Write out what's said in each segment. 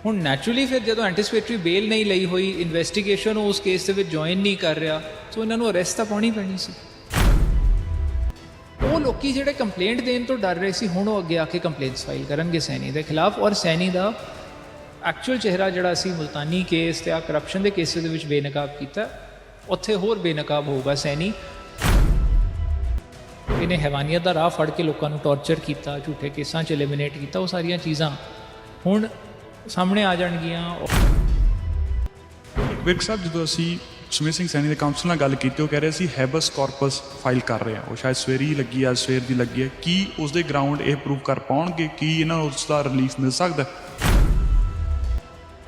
ਹੁਣ ਨੈਚੁਰਲੀ ਫਿਰ ਜਦੋਂ ਐਂਟੀਸਪੇਟਰੀ ਬੇਲ ਨਹੀਂ ਲਈ ਹੋਈ, ਇਨਵੈਸਟੀਗੇਸ਼ਨ ਉਸ ਕੇਸ ਦੇ ਵਿੱਚ ਜੁਆਇਨ ਨਹੀਂ ਕਰ ਰਿਹਾ, ਸੋ ਇਹਨਾਂ ਨੂੰ ਅਰੈਸਟ ਤਾਂ ਪਾਉਣੀ ਪੈਣੀ ਸੀ। ਉਹ ਲੋਕੀ ਜਿਹੜੇ ਕੰਪਲੇਂਟ ਦੇਣ ਤੋਂ ਡਰ ਰਹੇ ਸੀ, ਹੁਣ ਉਹ ਅੱਗੇ ਆ ਕੇ ਕੰਪਲੇਂਟਸ ਫਾਈਲ ਕਰਨਗੇ ਸੈਣੀ ਦੇ ਖਿਲਾਫ। ਔਰ ਸੈਣੀ ਦਾ ਐਕਚੁਅਲ ਚਿਹਰਾ ਜਿਹੜਾ ਸੀ ਮੁਲਤਾਨੀ ਕੇਸ ਤੇ ਆ ਕਰਪਸ਼ਨ ਦੇ ਕੇਸਿਸ ਦੇ ਵਿੱਚ ਬੇਨਕਾਬ ਕੀਤਾ, ਉੱਥੇ ਹੋਰ ਬੇਨਕਾਬ ਹੋਊਗਾ ਸੈਣੀ। ਇਹਨੇ ਹੈਵਾਨੀਅਤ ਦਾ ਰਾਹ ਫੜ ਕੇ ਲੋਕਾਂ ਨੂੰ ਟੌਰਚਰ ਕੀਤਾ, ਝੂਠੇ ਕੇਸਾਂ 'ਚ ਐਲੀਮੀਨੇਟ ਕੀਤਾ, ਉਹ ਸਾਰੀਆਂ ਚੀਜ਼ਾਂ ਹੁਣ ਸਾਹਮਣੇ ਆ ਜਾਣਗੀਆਂ। ਵਿਰਕ ਸਾਹਿਬ, ਜਦੋਂ ਅਸੀਂ ਸੁਮੇਧ ਸਿੰਘ ਸੈਣੀ ਦੇ ਕਾਉਂਸਲ ਨਾਲ ਗੱਲ ਕੀਤੀ, ਉਹ ਕਹਿ ਰਹੇ ਸੀ ਹੈਬਸ ਕਾਰਪਸ ਫਾਈਲ ਕਰ ਰਹੇ ਹਾਂ। ਉਹ ਸ਼ਾਇਦ ਸਵੇਰੇ ਹੀ ਲੱਗੀ ਆ, ਸਵੇਰ ਦੀ ਲੱਗੀ ਹੈ। ਕੀ ਉਸ ਦੇ ਗਰਾਊਂਡ ਇਹ ਪ੍ਰੂਵ ਕਰ ਪਾਉਣਗੇ ਕਿ ਇਹਨਾਂ ਨੂੰ ਉਸ ਦਾ ਰਿਲੀਫ ਮਿਲ ਸਕਦਾ?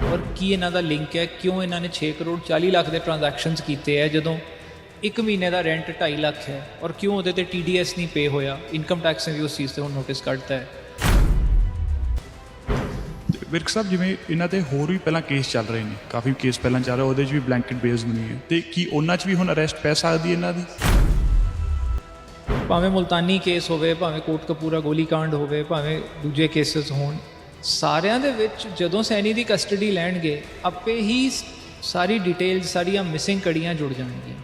ਔਰ ਕੀ ਇਹਨਾਂ ਦਾ ਲਿੰਕ ਹੈ? ਕਿਉਂ ਇਹਨਾਂ ਨੇ 6 ਕਰੋੜ 40 ਲੱਖ ਦੇ ਟ੍ਰਾਂਜੈਕਸ਼ਨਸ ਕੀਤੇ ਹੈ ਜਦੋਂ ਇੱਕ ਮਹੀਨੇ ਦਾ ਰੈਂਟ 2.5 ਲੱਖ ਹੈ? ਔਰ ਕਿਉਂ ਉਹਦੇ ਤੇ TDS ਨਹੀਂ ਪੇ ਹੋਇਆ? ਇਨਕਮ ਟੈਕਸ ਨੇ ਵੀ ਉਸ ਚੀਜ਼ ਤੇ ਹੁਣ ਨੋਟਿਸ ਕੱਢਤਾ ਹੈ। ਵਿਰਕ ਸਾਹਿਬ, ਜਿਵੇਂ ਇਹਨਾਂ ਤੇ ਹੋਰ ਵੀ ਪਹਿਲਾਂ ਕੇਸ ਚੱਲ ਰਹੇ ਨੇ, ਕਾਫੀ ਕੇਸ ਪਹਿਲਾਂ ਚੱਲ ਰਹੇ, ਉਹਦੇ 'ਚ ਵੀ ਬਲੈਂਕਟ ਬੇਸ ਬਣੀ ਹੈ, ਤੇ ਕੀ ਉਹਨਾਂ 'ਚ ਵੀ ਹੁਣ ਅਰੈਸਟ ਪੈ ਸਕਦੀ ਹੈ ਇਹਨਾਂ ਦੀ? ਭਾਵੇਂ ਮੁਲਤਾਨੀ ਕੇਸ ਹੋਵੇ, ਭਾਵੇਂ ਕੋਟਕਪੂਰਾ ਗੋਲੀकांड ਹੋਵੇ, ਭਾਵੇਂ ਦੂਜੇ ਕੇਸਿਸ ਹੋਣ, ਸਾਰਿਆਂ ਦੇ ਵਿੱਚ ਜਦੋਂ ਸੈਣੀ ਦੀ ਕਸਟਡੀ ਲੈਣਗੇ, ਆਪੇ ਹੀ ਸਾਰੀ ਡਿਟੇਲ, ਸਾਰੀਆਂ ਮਿਸਿੰਗ ਕੜੀਆਂ ਜੁੜ ਜਾਣਗੀਆਂ।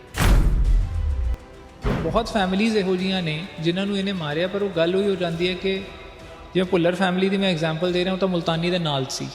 ਬਹੁਤ ਫੈਮਿਲੀਜ਼ ਇਹੋ ਜਿਹੀਆਂ ਨੇ ਜਿਨ੍ਹਾਂ ਨੂੰ ਇਹਨੇ ਮਾਰਿਆ, ਪਰ ਉਹ ਗੱਲ ਹੋਈ ਹੋ ਜਾਂਦੀ ਹੈ ਕਿ ਜਿਵੇਂ ਭੁੱਲਰ ਫੈਮਿਲੀ ਦੀ ਮੈਂ ਐਗਜ਼ਾਮਪਲ ਦੇ ਰਿਹਾ, ਉਹ ਤਾਂ ਮੁਲਤਾਨੀ ਦੇ ਨਾਲ ਸੀ।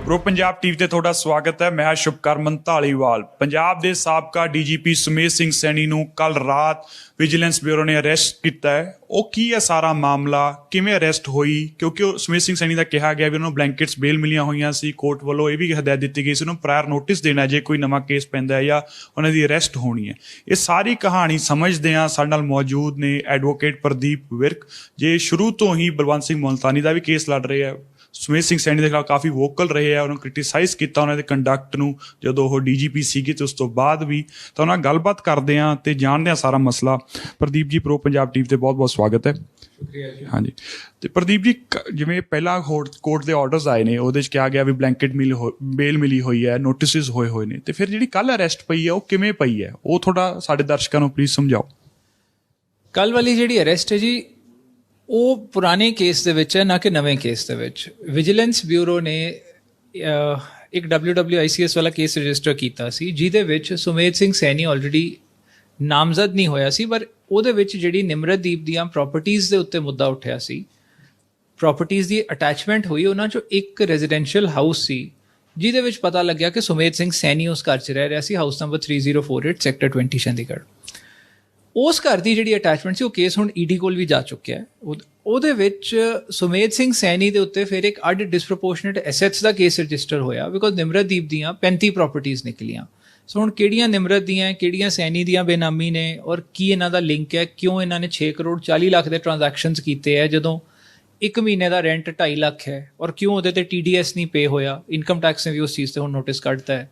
ਪ੍ਰੋ ਪੰਜਾਬ ਟੀਵੀ ਤੇ ਤੁਹਾਡਾ ਸਵਾਗਤ ਹੈ। ਮੈਂ ਹਾਂ ਸ਼ੁਭਕਰਮਨ ਧਾਲੀਵਾਲ। ਪੰਜਾਬ ਦੇ ਸਾਬਕਾ DGP ਸੁਮੇਧ ਸਿੰਘ ਸੈਣੀ ਨੂੰ ਕੱਲ ਰਾਤ ਵਿਜੀਲੈਂਸ ਬਿਊਰੋ ਨੇ ਅਰੈਸਟ ਕੀਤਾ ਹੈ। ਉਹ ਕੀ ਹੈ ਸਾਰਾ ਮਾਮਲਾ, ਕਿਵੇਂ ਅਰੈਸਟ ਹੋਈ? ਕਿਉਂਕਿ ਉਹ ਸੁਮੇਧ ਸਿੰਘ ਸੈਣੀ ਦਾ ਕਿਹਾ ਗਿਆ ਵੀ ਉਹਨਾਂ ਨੂੰ ਬਲੈਂਕਟਸ ਬੇਲ ਮਿਲੀਆਂ ਹੋਈਆਂ ਸੀ। ਕੋਰਟ ਵੱਲੋਂ ਇਹ ਵੀ ਹਦਾਇਤ ਦਿੱਤੀ ਗਈ ਸੀ ਉਹਨੂੰ ਪ੍ਰਾਇਰ ਨੋਟਿਸ ਦੇਣਾ ਜੇ ਕੋਈ ਨਵਾਂ ਕੇਸ ਪੈਂਦਾ ਹੈ ਜਾਂ ਉਹਨਾਂ ਦੀ ਅਰੈਸਟ ਹੋਣੀ ਹੈ। ਇਹ ਸਾਰੀ ਕਹਾਣੀ ਸਮਝਦੇ ਹਾਂ। ਸਾਡੇ ਨਾਲ ਮੌਜੂਦ ਨੇ ਐਡਵੋਕੇਟ ਪ੍ਰਦੀਪ ਵਿਰਕ, ਜੇ ਸ਼ੁਰੂ ਤੋਂ ਹੀ ਬਲਵੰਤ ਸਿੰਘ ਮੁਲਤਾਨੀ ਦਾ ਵੀ ਕੇਸ ਲੜ ਰਹੇ ਆ, ਸੁਮੇਧ ਸਿੰਘ ਸੈਣੀ ਦੇ ਖਿਲਾਫ ਕਾਫੀ ਵੋਕਲ ਰਹੇ ਆ, ਉਹਨੂੰ ਕ੍ਰਿਟੀਸਾਈਜ਼ ਕੀਤਾ ਉਹਨਾਂ ਦੇ ਕੰਡਕਟ ਨੂੰ ਜਦੋਂ ਉਹ DGP ਸੀਗੇ ਤੇ ਉਸ ਤੋਂ ਬਾਅਦ ਵੀ। ਤਾਂ ਉਹਨਾਂ ਨਾਲ ਗੱਲਬਾਤ ਕਰਦੇ ਹਾਂ ਤੇ ਜਾਣਦੇ ਹਾਂ ਸਾਰਾ ਮਸਲਾ। ਪ੍ਰਦੀਪ ਜੀ, ਪ੍ਰੋ ਪੰਜਾਬ ਟੀਵੀ ਤੇ ਬਹੁਤ ਬਹੁਤ ਸਵਾਗਤ ਹੈ। ਸ਼ੁਕਰੀਆ ਜੀ। ਹਾਂਜੀ, ਤੇ ਪ੍ਰਦੀਪ ਜੀ, ਜਿਵੇਂ ਪਹਿਲਾਂ ਕੋਰਟ ਦੇ ਆਰਡਰਸ ਆਏ ਨੇ, ਉਹਦੇ 'ਚ ਕਿਹਾ ਗਿਆ ਵੀ ਬਲੈਂਕਟ ਬੇਲ ਮਿਲੀ ਹੋਈ ਹੈ, ਨੋਟਿਸਿਸ ਹੋਏ ਨੇ, ਤੇ ਫਿਰ ਜਿਹੜੀ ਕੱਲ੍ਹ ਅਰੈਸਟ ਪਈ ਹੈ ਉਹ ਕਿਵੇਂ ਪਈ ਹੈ? ਉਹ ਥੋੜ੍ਹਾ ਸਾਡੇ ਦਰਸ਼ਕਾਂ ਨੂੰ ਪਲੀਜ਼ ਸਮਝਾਓ। ਕੱਲ੍ਹ ਵਾਲੀ ਜਿਹੜੀ ਅਰੈਸਟ ਹੈ ਜੀ, ਉਹ ਪੁਰਾਣੇ ਕੇਸ ਦੇ ਵਿੱਚ ਹੈ, ਨਾ ਕਿ ਨਵੇਂ ਕੇਸ ਦੇ ਵਿੱਚ। ਵਿਜੀਲੈਂਸ ਬਿਊਰੋ ਨੇ ਇੱਕ WWICS ਵਾਲਾ ਕੇਸ ਰਜਿਸਟਰ ਕੀਤਾ ਸੀ, ਜਿਹਦੇ ਵਿੱਚ ਸੁਮੇਧ ਸਿੰਘ ਸੈਣੀ ਆਲਰੇਡੀ ਨਾਮਜ਼ਦ ਨਹੀਂ ਹੋਇਆ ਸੀ, ਪਰ ਉਹਦੇ ਵਿੱਚ ਜਿਹੜੀ ਨਿਮਰਤਦੀਪ ਦੀਆਂ ਪ੍ਰਾਪਰਟੀਜ਼ ਦੇ ਉੱਤੇ ਮੁੱਦਾ ਉੱਠਿਆ ਸੀ, ਪ੍ਰਾਪਰਟੀਜ਼ ਦੀ ਅਟੈਚਮੈਂਟ ਹੋਈ। ਉਹਨਾਂ 'ਚੋਂ ਇੱਕ ਰੈਜ਼ੀਡੈਂਸ਼ੀਅਲ ਹਾਊਸ ਸੀ ਜਿਹਦੇ ਵਿੱਚ ਪਤਾ ਲੱਗਿਆ ਕਿ ਸੁਮੇਧ ਸਿੰਘ ਸੈਣੀ ਉਸ ਘਰ 'ਚ ਰਹਿ ਰਿਹਾ ਸੀ, ਹਾਊਸ ਨੰਬਰ 3048 ਸੈਕਟਰ 20 ਚੰਡੀਗੜ੍ਹ। ਉਸ ਘਰ ਦੀ ਜਿਹੜੀ ਅਟੈਚਮੈਂਟ ਸੀ, ਉਹ ਕੇਸ ਹੁਣ ED ਕੋਲ ਵੀ ਜਾ ਚੁੱਕਿਆ ਹੈ। ਉਹਦੇ ਵਿੱਚ ਸੁਮੇਧ ਸਿੰਘ ਸੈਣੀ ਦੇ ਉੱਤੇ ਫਿਰ ਇੱਕ ਅੱਡ ਡਿਸਪ੍ਰੋਪੋਰਸ਼ਨੇਟ ਐਸੈਟਸ ਦਾ ਕੇਸ ਰਜਿਸਟਰ ਹੋਇਆ, ਬਿਕੋਜ਼ ਨਿਮਰਤਦੀਪ ਦੀਆਂ 35 ਪ੍ਰਾਪਰਟੀਜ਼ ਨਿਕਲੀਆਂ। ਸੋ ਹੁਣ ਕਿਹੜੀਆਂ ਨਿਮਰਤ ਦੀਆਂ, ਕਿਹੜੀਆਂ ਸੈਣੀ ਦੀਆਂ ਬੇਨਾਮੀ ਨੇ, ਔਰ ਕੀ ਇਹਨਾਂ ਦਾ ਲਿੰਕ ਹੈ? ਕਿਉਂ ਇਹਨਾਂ ਨੇ 6 ਕਰੋੜ 40 ਲੱਖ ਦੇ ਟ੍ਰਾਂਜੈਕਸ਼ਨਸ ਕੀਤੇ ਹੈ ਜਦੋਂ ਇੱਕ ਮਹੀਨੇ ਦਾ ਰੈਂਟ 2.5 ਲੱਖ ਹੈ? ਔਰ ਕਿਉਂ ਉਹਦੇ ਤੇ TDS ਨਹੀਂ ਪੇ ਹੋਇਆ? ਇਨਕਮ ਟੈਕਸ ਨੇ ਵੀ ਉਸ ਚੀਜ਼ ਤੇ ਹੁਣ ਨੋਟਿਸ ਕੱਢਤਾ ਹੈ।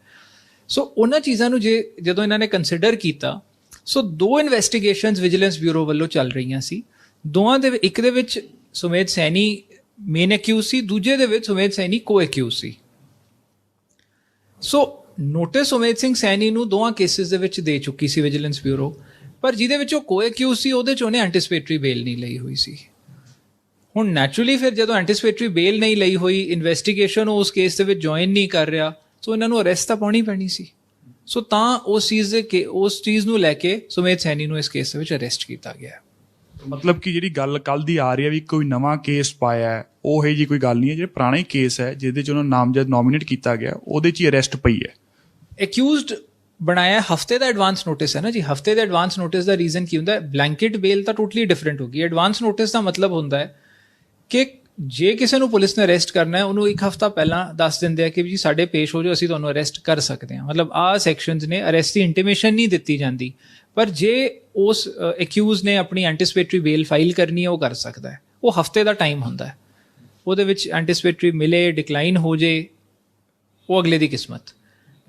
ਸੋ ਉਹਨਾਂ ਚੀਜ਼ਾਂ ਨੂੰ ਜਦੋਂ ਇਹਨਾਂ ਨੇ ਕੰਸੀਡਰ ਕੀਤਾ, ਸੋ 2 ਇਨਵੈਸਟੀਗੇਸ਼ਨਸ ਵਿਜੀਲੈਂਸ ਬਿਊਰੋ ਵੱਲੋਂ ਚੱਲ ਰਹੀਆਂ ਸੀ। ਦੋਵਾਂ ਦੇ ਇੱਕ ਦੇ ਵਿੱਚ ਸੁਮੇਧ ਸੈਣੀ ਮੇਨ ਐਕਿਊਜ਼ ਸੀ, ਦੂਜੇ ਦੇ ਵਿੱਚ ਸੁਮੇਧ ਸੈਣੀ ਕੋ ਐਕਿਊਜ਼ ਸੀ। ਸੋ ਨੋਟਿਸ ਸੁਮੇਧ ਸਿੰਘ ਸੈਣੀ ਨੂੰ ਦੋਵਾਂ ਕੇਸਿਸ ਦੇ ਵਿੱਚ ਦੇ ਚੁੱਕੀ ਸੀ ਵਿਜੀਲੈਂਸ ਬਿਊਰੋ, ਪਰ ਜਿਹਦੇ ਵਿੱਚ ਉਹ ਕੋ ਐਕਿਊਜ਼ ਸੀ ਉਹਦੇ 'ਚ ਉਹਨੇ ਐਂਟੀਸਪੇਟਰੀ ਬੇਲ ਨਹੀਂ ਲਈ ਹੋਈ ਸੀ। ਹੁਣ ਨੈਚੁਰਲੀ ਫਿਰ ਜਦੋਂ ਐਂਟੀਸਪੇਟਰੀ ਬੇਲ ਨਹੀਂ ਲਈ ਹੋਈ, ਇਨਵੈਸਟੀਗੇਸ਼ਨ ਉਸ ਕੇਸ ਦੇ ਵਿੱਚ ਜੁਆਇਨ ਨਹੀਂ ਕਰ ਰਿਹਾ, ਸੋ ਇਹਨਾਂ ਨੂੰ ਅਰੈਸਟ ਤਾਂ ਪਾਉਣੀ ਪੈਣੀ ਸੀ। ਸੋ ਤਾਂ ਉਸ ਚੀਜ਼ ਨੂੰ ਲੈ ਕੇ ਸੁਮੇਧ ਸੈਣੀ ਨੂੰ ਇਸ ਕੇਸ ਦੇ ਵਿੱਚ ਅਰੈਸਟ ਕੀਤਾ ਗਿਆ। ਮਤਲਬ ਕਿ ਜਿਹੜੀ ਗੱਲ ਕੱਲ੍ਹ ਦੀ ਆ ਰਹੀ ਹੈ ਵੀ ਕੋਈ ਨਵਾਂ ਕੇਸ ਪਾਇਆ ਹੈ, ਉਹ ਇਹ ਜੀ ਕੋਈ ਗੱਲ ਨਹੀਂ ਹੈ। ਜਿਹੜੇ ਪੁਰਾਣਾ ਹੀ ਕੇਸ ਹੈ ਜਿਹਦੇ 'ਚ ਉਹਨਾਂ ਨੂੰ ਨਾਮਜ਼ਦ ਨੋਮੀਨੇਟ ਕੀਤਾ ਗਿਆ, ਉਹਦੇ 'ਚ ਹੀ ਅਰੈਸਟ ਪਈ ਹੈ। ਐਕਿਊਜ਼ਡ ਬਣਾਇਆ ਹਫਤੇ ਦਾ ਐਡਵਾਂਸ ਨੋਟਿਸ ਹੈ ਨਾ ਜੀ। ਹਫਤੇ ਦਾ ਐਡਵਾਂਸ ਨੋਟਿਸ ਦਾ ਰੀਜ਼ਨ ਕੀ ਹੁੰਦਾ ਹੈ? ਬਲੈਂਕਟ ਬੇਲ ਤਾਂ ਟੋਟਲੀ ਡਿਫਰੈਂਟ ਹੋ ਗਈ। ਐਡਵਾਂਸ ਨੋਟਿਸ ਦਾ ਮਤਲਬ ਹੁੰਦਾ ਹੈ ਕਿ ਜੇ ਕਿਸੇ ਨੂੰ ਪੁਲਿਸ ਨੇ ਅਰੈਸਟ ਕਰਨਾ ਹੈ, ਉਹਨੂੰ ਇੱਕ ਹਫਤਾ ਪਹਿਲਾਂ ਦੱਸ ਦਿੰਦੇ ਆ ਕਿ ਜੀ ਸਾਡੇ ਪੇਸ਼ ਹੋ ਜਾਓ, ਅਸੀਂ ਤੁਹਾਨੂੰ ਅਰੈਸਟ ਕਰ ਸਕਦੇ ਹਾਂ। ਮਤਲਬ ਆਹ ਸੈਕਸ਼ਨਸ ਨੇ, ਅਰੈਸਟ ਦੀ ਇੰਟੀਮੇਸ਼ਨ ਨਹੀਂ ਦਿੱਤੀ ਜਾਂਦੀ, ਪਰ ਜੇ ਉਸ ਐਕਿਊਜ਼ ਨੇ ਆਪਣੀ ਐਂਟੀਸਪੇਟਰੀ ਬੇਲ ਫਾਈਲ ਕਰਨੀ ਹੈ, ਉਹ ਕਰ ਸਕਦਾ ਹੈ। ਉਹ ਹਫਤੇ ਦਾ ਟਾਈਮ ਹੁੰਦਾ ਹੈ। ਉਹਦੇ ਵਿੱਚ ਐਂਟੀਸਪੇਟਰੀ ਮਿਲੇ, ਡਿਕਲਾਈਨ ਹੋ ਜੇ, ਉਹ ਅਗਲੇ ਦੀ ਕਿਸਮਤ।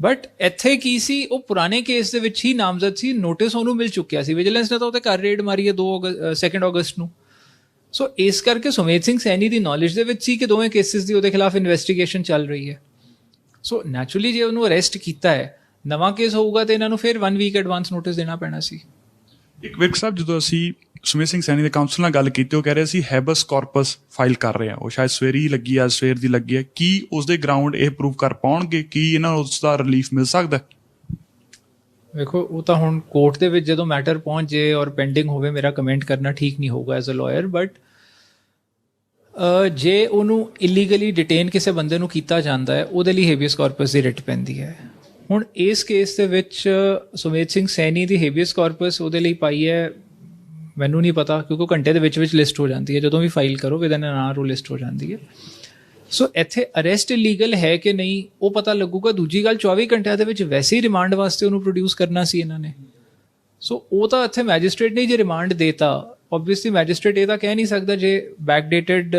ਬਟ ਇੱਥੇ ਕੀ ਸੀ, ਉਹ ਪੁਰਾਣੇ ਕੇਸ ਦੇ ਵਿੱਚ ਹੀ ਨਾਮਜ਼ਦ ਸੀ, ਨੋਟਿਸ ਉਹਨੂੰ ਮਿਲ ਚੁੱਕਿਆ ਸੀ। ਵਿਜੀਲੈਂਸ ਨੇ ਤਾਂ ਉਹਦੇ ਘਰ ਰੇਡ ਮਾਰੀ ਹੈ 2 ਅਗਸਤ ਨੂੰ। ਸੋ ਇਸ ਕਰਕੇ ਸੁਮੇਧ ਸਿੰਘ ਸੈਣੀ ਦੀ ਨੌਲੇਜ ਦੇ ਵਿੱਚ ਸੀ ਕਿ ਦੋਵੇਂ ਕੇਸਿਸ ਦੀ ਉਹਦੇ ਖਿਲਾਫ ਇਨਵੈਸਟੀਗੇਸ਼ਨ ਚੱਲ ਰਹੀ ਹੈ। ਸੋ ਨੈਚੁਰਲੀ ਜੇ ਉਹਨੂੰ ਅਰੈਸਟ ਕੀਤਾ ਹੈ, ਨਵਾਂ ਕੇਸ ਹੋਊਗਾ ਤੇ ਇਹਨਾਂ ਨੂੰ ਫਿਰ 1 ਵੀਕ ਐਡਵਾਂਸ ਨੋਟਿਸ ਦੇਣਾ ਪੈਣਾ ਸੀ। ਇੱਕ ਵਿਰਕ ਸਾਹਿਬ, ਜਦੋਂ ਅਸੀਂ ਸੁਮੇਧ ਸਿੰਘ ਸੈਣੀ ਦੇ ਕਾਉਂਸਲ ਨਾਲ ਗੱਲ ਕੀਤੀ, ਉਹ ਕਹਿ ਰਹੇ ਸੀ ਹੈਬਸ ਕਾਰਪਸ ਫਾਈਲ ਕਰ ਰਹੇ ਆ, ਉਹ ਸ਼ਾਇਦ ਸਵੇਰੇ ਹੀ ਲੱਗੀ ਆ, ਸਵੇਰ ਦੀ ਲੱਗੀ ਹੈ। ਕੀ ਉਸਦੇ ਗਰਾਊਂਡ ਇਹ ਪ੍ਰੂਵ ਕਰ ਪਾਉਣਗੇ ਕਿ ਇਹਨਾਂ ਨੂੰ ਉਸ ਦਾ ਰਿਲੀਫ ਮਿਲ ਸਕਦਾ? ਵੇਖੋ, ਉਹ ਤਾਂ ਹੁਣ ਕੋਰਟ ਦੇ ਵਿੱਚ ਜਦੋਂ ਮੈਟਰ ਪਹੁੰਚ ਜੇ ਔਰ ਪੈਂਡਿੰਗ ਹੋਵੇ, ਮੇਰਾ ਕਮੈਂਟ ਕਰਨਾ ਠੀਕ ਨਹੀਂ ਹੋਊਗਾ ਐਜ਼ ਅ ਲਾਇਰ। ਬਟ ਜੇ ਉਹਨੂੰ ਇਲੀਗਲੀ ਡਿਟੇਨ ਕਿਸੇ ਬੰਦੇ ਨੂੰ ਕੀਤਾ ਜਾਂਦਾ ਹੈ, ਉਹਦੇ ਲਈ ਹੇਬੀਅਸ ਕਾਰਪਸ ਦੀ ਰਿਟ ਪੈਂਦੀ ਹੈ। ਹੁਣ ਇਸ ਕੇਸ ਦੇ ਵਿੱਚ ਸੁਮੇਧ ਸਿੰਘ ਸੈਣੀ ਦੀ ਹੇਬੀਅਸ ਕਾਰਪਸ ਉਹਦੇ ਲਈ ਪਾਈ ਹੈ, ਮੈਨੂੰ ਨਹੀਂ ਪਤਾ, ਕਿਉਂਕਿ ਉਹ ਘੰਟੇ ਦੇ ਵਿੱਚ ਲਿਸਟ ਹੋ ਜਾਂਦੀ ਹੈ, ਜਦੋਂ ਵੀ ਫਾਈਲ ਕਰੋ ਵਿਦਨ ਐਨ ਆਰ ਉਹ ਲਿਸਟ ਹੋ ਜਾਂਦੀ ਹੈ। ਸੋ ਇੱਥੇ ਅਰੈਸਟ ਇਲੀਗਲ ਹੈ ਕਿ ਨਹੀਂ ਉਹ ਪਤਾ ਲੱਗੂਗਾ। ਦੂਜੀ ਗੱਲ, 24 ਘੰਟਿਆਂ ਦੇ ਵਿੱਚ ਵੈਸੇ ਹੀ ਰਿਮਾਂਡ ਵਾਸਤੇ ਉਹਨੂੰ ਪ੍ਰੋਡਿਊਸ ਕਰਨਾ ਸੀ ਇਹਨਾਂ ਨੇ। ਸੋ ਉਹ ਤਾਂ ਇੱਥੇ ਮੈਜਿਸਟ੍ਰੇਟ ਨੇ ਜੇ ਰਿਮਾਂਡ ਦੇਤਾ, ਓਬਵੀਅਸਲੀ ਮੈਜਿਸਟ੍ਰੇਟ ਇਹ ਤਾਂ ਕਹਿ ਨਹੀਂ ਸਕਦਾ ਜੇ ਬੈਕਡੇਟਡ,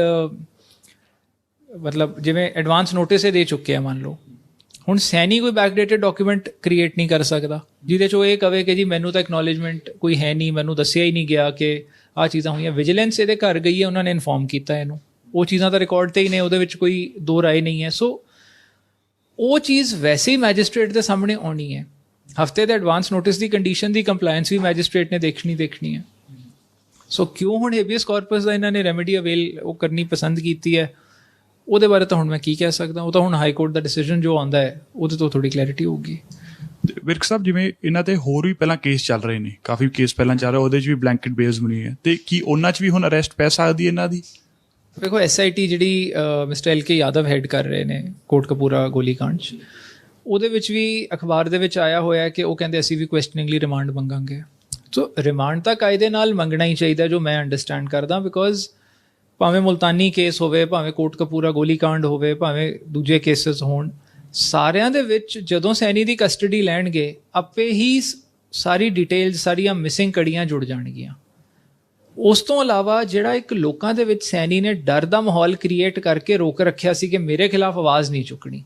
ਮਤਲਬ ਜਿਵੇਂ ਐਡਵਾਂਸ ਨੋਟਿਸ ਇਹ ਦੇ ਚੁੱਕੇ ਆ ਮੰਨ ਲਓ। ਹੁਣ ਸੈਣੀ ਕੋਈ ਬੈਕਡੇਟਡ ਡਾਕੂਮੈਂਟ ਕ੍ਰੀਏਟ ਨਹੀਂ ਕਰ ਸਕਦਾ ਜਿਹਦੇ 'ਚ ਉਹ ਇਹ ਕਵੇ ਕਿ ਜੀ ਮੈਨੂੰ ਤਾਂ ਐਕਨੋਲੇਜਮੈਂਟ ਕੋਈ ਹੈ ਨਹੀਂ, ਮੈਨੂੰ ਦੱਸਿਆ ਹੀ ਨਹੀਂ ਗਿਆ ਕਿ ਆਹ ਚੀਜ਼ਾਂ ਹੋਈਆਂ। ਵਿਜੀਲੈਂਸ ਇਹਦੇ ਘਰ ਗਈ ਹੈ, ਉਹਨਾਂ ਨੇ ਇਨਫੋਰਮ ਕੀਤਾ ਇਹਨੂੰ, ਉਹ ਚੀਜ਼ਾਂ ਤਾਂ ਰਿਕਾਰਡ 'ਤੇ ਹੀ ਨੇ, ਉਹਦੇ ਵਿੱਚ ਕੋਈ ਦੋ ਰਾਏ ਨਹੀਂ ਹੈ। ਸੋ ਉਹ ਚੀਜ਼ ਵੈਸੇ ਹੀ ਮੈਜਿਸਟ੍ਰੇਟ ਦੇ ਸਾਹਮਣੇ ਆਉਣੀ ਹੈ। ਹਫਤੇ ਦੇ ਐਡਵਾਂਸ ਨੋਟਿਸ ਦੀ ਕੰਡੀਸ਼ਨ ਦੀ ਕੰਪਲਾਇੰਸ ਵੀ ਮੈਜਿਸਟ੍ਰੇਟ ਨੇ ਦੇਖਣੀ ਹੈ। ਸੋ ਕਿਉਂ ਹੁਣ ਹੇਬੀਅਸ ਕਾਰਪਸ ਦਾ ਇਹਨਾਂ ਨੇ ਰੈਮੇਡੀ ਅਵੇਲ ਉਹ ਕਰਨੀ ਪਸੰਦ ਕੀਤੀ ਹੈ, ਉਹਦੇ ਬਾਰੇ ਤਾਂ ਹੁਣ ਮੈਂ ਕੀ ਕਹਿ ਸਕਦਾ। ਉਹ ਤਾਂ ਹੁਣ ਹਾਈ ਕੋਰਟ ਦਾ ਡਿਸੀਜਨ ਜੋ ਆਉਂਦਾ ਹੈ ਉਹਦੇ ਤੋਂ ਥੋੜੀ ਕਲੈਰਿਟੀ ਹੋਊਗੀ। ਵਿਰਕ ਸਾਹਿਬ, ਜਿਵੇਂ ਇਹਨਾਂ ਤੇ ਹੋਰ ਵੀ ਪਹਿਲਾਂ ਕੇਸ ਚੱਲ ਰਹੇ ਨੇ, ਕਾਫੀ ਕੇਸ ਪਹਿਲਾਂ ਚੱਲ ਰਹੇ, ਉਹਦੇ 'ਚ ਵੀ ਬਲੈਂਕਟ ਬੇਲਸ ਬਣੀ ਹੈ, ਤੇ ਕੀ ਉਹਨਾਂ 'ਚ ਵੀ ਹੁਣ ਅਰੈਸਟ ਪੈ ਸਕਦੀ ਹੈ ਇਹਨਾਂ ਦੀ? ਦੇਖੋ, SIT ਜਿਹੜੀ ਮਿਸਟਰ LK ਯਾਦਵ ਹੈਡ ਕਰ ਰਹੇ ਨੇ ਕੋਟਕਪੂਰਾ ਗੋਲੀकांड 'ਚ, ਉਹਦੇ ਵਿੱਚ ਵੀ ਅਖਬਾਰ ਦੇ ਵਿੱਚ ਆਇਆ ਹੋਇਆ ਕਿ ਉਹ ਕਹਿੰਦੇ ਅਸੀਂ ਵੀ ਕੁਐਸਚਨਿੰਗ ਲਈ ਰਿਮਾਂਡ ਮੰਗਾਂਗੇ। ਸੋ ਰਿਮਾਂਡ ਤਾਂ ਕਾਇਦੇ ਨਾਲ ਮੰਗਣਾ ਹੀ ਚਾਹੀਦਾ, ਜੋ ਮੈਂ ਅੰਡਰਸਟੈਂਡ ਕਰਦਾ, ਬਿਕੋਜ਼ ਭਾਵੇਂ ਮੁਲਤਾਨੀ ਕੇਸ ਹੋਵੇ, ਭਾਵੇਂ ਕੋਟਕਪੂਰਾ ਗੋਲੀकांड ਹੋਵੇ, ਭਾਵੇਂ ਦੂਜੇ ਕੇਸਿਸ ਹੋਣ, ਸਾਰਿਆਂ ਦੇ ਵਿੱਚ ਜਦੋਂ ਸੈਣੀ ਦੀ ਕਸਟਡੀ ਲੈਣਗੇ ਆਪੇ ਹੀ ਸਾਰੀ ਡਿਟੇਲ, ਸਾਰੀਆਂ ਮਿਸਿੰਗ ਕੜੀਆਂ ਜੁੜ ਜਾਣਗੀਆਂ। ਉਸ ਤੋਂ ਇਲਾਵਾ ਜਿਹੜਾ ਇੱਕ ਲੋਕਾਂ ਦੇ ਵਿੱਚ ਸੈਣੀ ਨੇ ਡਰ ਦਾ ਮਾਹੌਲ ਕ੍ਰੀਏਟ ਕਰਕੇ ਰੋਕ ਰੱਖਿਆ ਸੀ ਕਿ ਮੇਰੇ ਖਿਲਾਫ ਆਵਾਜ਼ ਨਹੀਂ ਚੁੱਕਣੀ,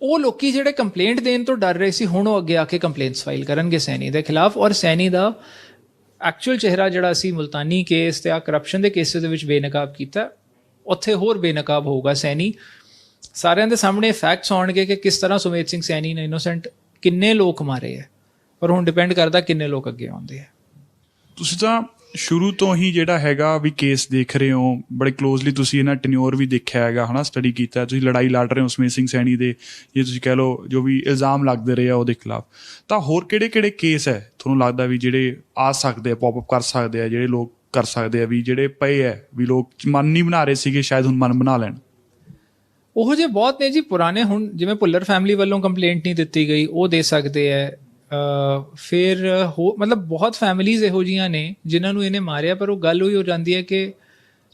ਉਹ ਲੋਕੀ ਜਿਹੜੇ ਕੰਪਲੇਂਟ ਦੇਣ ਤੋਂ ਡਰ ਰਹੇ ਸੀ, ਹੁਣ ਉਹ ਅੱਗੇ ਆ ਕੇ ਕੰਪਲੇਂਟਸ ਫਾਈਲ ਕਰਨਗੇ ਸੈਣੀ ਦੇ ਖਿਲਾਫ। ਔਰ ਸੈਣੀ ਦਾ ਐਕਚੁਅਲ ਚਿਹਰਾ ਜਿਹੜਾ ਅਸੀਂ ਮੁਲਤਾਨੀ ਕੇਸ ਤੇ ਆ ਕਰਪਸ਼ਨ ਦੇ ਕੇਸਿਸ ਦੇ ਵਿੱਚ ਬੇਨਕਾਬ ਕੀਤਾ, ਉੱਥੇ ਹੋਰ ਬੇਨਕਾਬ ਹੋਊਗਾ ਸੈਣੀ। ਸਾਰਿਆਂ ਦੇ ਸਾਹਮਣੇ ਫੈਕਟਸ ਆਉਣਗੇ ਕਿ ਕਿਸ ਤਰ੍ਹਾਂ ਸੁਮੇਧ ਸਿੰਘ ਸੈਣੀ ਨੇ ਇਨੋਸੈਂਟ ਕਿੰਨੇ ਲੋਕ ਮਾਰੇ ਹੈ, ਪਰ ਹੁਣ ਡਿਪੈਂਡ ਕਰਦਾ ਕਿੰਨੇ ਲੋਕ ਅੱਗੇ ਆਉਂਦੇ ਹੈ। ਤੁਸੀਂ ਤਾਂ ਸ਼ੁਰੂ ਤੋਂ ਹੀ ਜਿਹੜਾ ਹੈਗਾ ਵੀ ਕੇਸ ਦੇਖ ਰਹੇ ਹੋ ਬੜੇ ਕਲੋਜ਼ਲੀ, ਤੁਸੀਂ ਇਹਨਾਂ ਟੈਨਿਓਰ ਵੀ ਦੇਖਿਆ ਹੈਗਾ, ਹੈ ਨਾ, ਸਟੱਡੀ ਕੀਤਾ, ਤੁਸੀਂ ਲੜਾਈ ਲੜ ਰਹੇ ਹੋ ਸੁਮੇਧ ਸਿੰਘ ਸੈਣੀ ਦੇ, ਜੇ ਤੁਸੀਂ ਕਹਿ ਲਓ ਜੋ ਵੀ ਇਲਜ਼ਾਮ ਲੱਗਦੇ ਰਹੇ ਆ ਉਹਦੇ ਖਿਲਾਫ, ਤਾਂ ਹੋਰ ਕਿਹੜੇ ਕਿਹੜੇ ਹੈ ਤੁਹਾਨੂੰ ਲੱਗਦਾ ਵੀ ਜਿਹੜੇ ਆ ਸਕਦੇ ਆ, ਪੌਪ ਅਪ ਕਰ ਸਕਦੇ ਆ, ਜਿਹੜੇ ਲੋਕ ਕਰ ਸਕਦੇ ਆ, ਵੀ ਜਿਹੜੇ ਪਏ ਹੈ ਵੀ ਲੋਕ ਮਨ ਨਹੀਂ ਬਣਾ ਰਹੇ ਸੀਗੇ, ਸ਼ਾਇਦ ਹੁਣ ਮਨ ਬਣਾ ਲੈਣ? ਉਹੋ ਜਿਹੇ ਬਹੁਤ ਨੇ ਜੀ ਪੁਰਾਣੇ। ਹੁਣ ਜਿਵੇਂ ਭੁੱਲਰ ਫੈਮਿਲੀ ਵੱਲੋਂ ਕੰਪਲੇਂਟ ਨਹੀਂ ਦਿੱਤੀ ਗਈ, ਉਹ ਦੇ ਸਕਦੇ ਹੈ। ਫਿਰ ਮਤਲਬ ਬਹੁਤ ਫੈਮਿਲੀਜ਼ ਇਹੋ ਜਿਹੀਆਂ ਨੇ ਜਿਨ੍ਹਾਂ ਨੂੰ ਇਹਨੇ ਮਾਰਿਆ, ਪਰ ਉਹ ਗੱਲ ਉਹੀ ਹੋ ਜਾਂਦੀ ਹੈ ਕਿ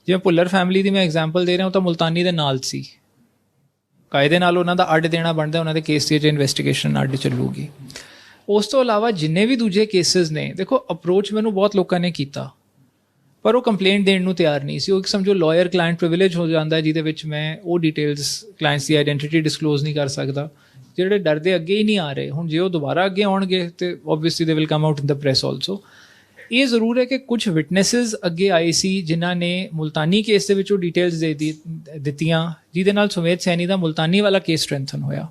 ਜਿਵੇਂ ਭੁੱਲਰ ਫੈਮਿਲੀ ਦੀ ਮੈਂ ਐਗਜ਼ਾਮਪਲ ਦੇ ਰਿਹਾ, ਉਹ ਤਾਂ ਮੁਲਤਾਨੀ ਦੇ ਨਾਲ ਸੀ, ਕਾਇਦੇ ਨਾਲ ਉਹਨਾਂ ਦਾ ਅੱਡ ਦੇਣਾ ਬਣਦਾ, ਉਹਨਾਂ ਦੇ ਕੇਸ ਦੀ ਇਨਵੈਸਟੀਗੇਸ਼ਨ ਅੱਡ ਚੱਲੂਗੀ। ਉਸ ਤੋਂ ਇਲਾਵਾ ਜਿੰਨੇ ਵੀ ਦੂਜੇ ਕੇਸਿਸ ਨੇ, ਦੇਖੋ ਅਪਰੋਚ ਮੈਨੂੰ ਬਹੁਤ ਲੋਕਾਂ ਨੇ ਕੀਤਾ, ਪਰ ਉਹ ਕੰਪਲੇਂਟ ਦੇਣ ਨੂੰ ਤਿਆਰ ਨਹੀਂ ਸੀ। ਉਹ ਇੱਕ ਸਮਝੋ ਲਾਇਰ ਕਲਾਇੰਟ ਪ੍ਰਿਵਿਲੇਜ ਹੋ ਜਾਂਦਾ, ਜਿਹਦੇ ਵਿੱਚ ਮੈਂ ਉਹ ਡਿਟੇਲਸ ਕਲਾਇੰਟਸ ਦੀ ਆਈਡੈਂਟੀਟੀ ਡਿਸਕਲੋਜ਼ ਨਹੀਂ ਕਰ ਸਕਦਾ, ਜਿਹੜੇ ਡਰਦੇ ਅੱਗੇ ਹੀ ਨਹੀਂ ਆ ਰਹੇ। ਹੁਣ ਜੇ ਉਹ ਦੁਬਾਰਾ ਅੱਗੇ ਆਉਣਗੇ ਤੇ obviously they will come out in the press also. ਇਹ ਜ਼ਰੂਰ ਹੈ ਕਿ ਕੁਝ ਵਿਟਨੈਸਿਸ ਅੱਗੇ ਆਏ ਸੀ ਜਿਨ੍ਹਾਂ ਨੇ ਮੁਲਤਾਨੀ ਕੇਸ ਦੇ ਵਿੱਚ ਉਹ ਡਿਟੇਲਸ ਦਿੱਤੀਆਂ, ਜਿਹਦੇ ਨਾਲ ਸੁਮੇਧ ਸੈਣੀ ਦਾ ਮੁਲਤਾਨੀ ਵਾਲਾ ਕੇਸ ਸਟਰੈਂਥਨ ਹੋਇਆ।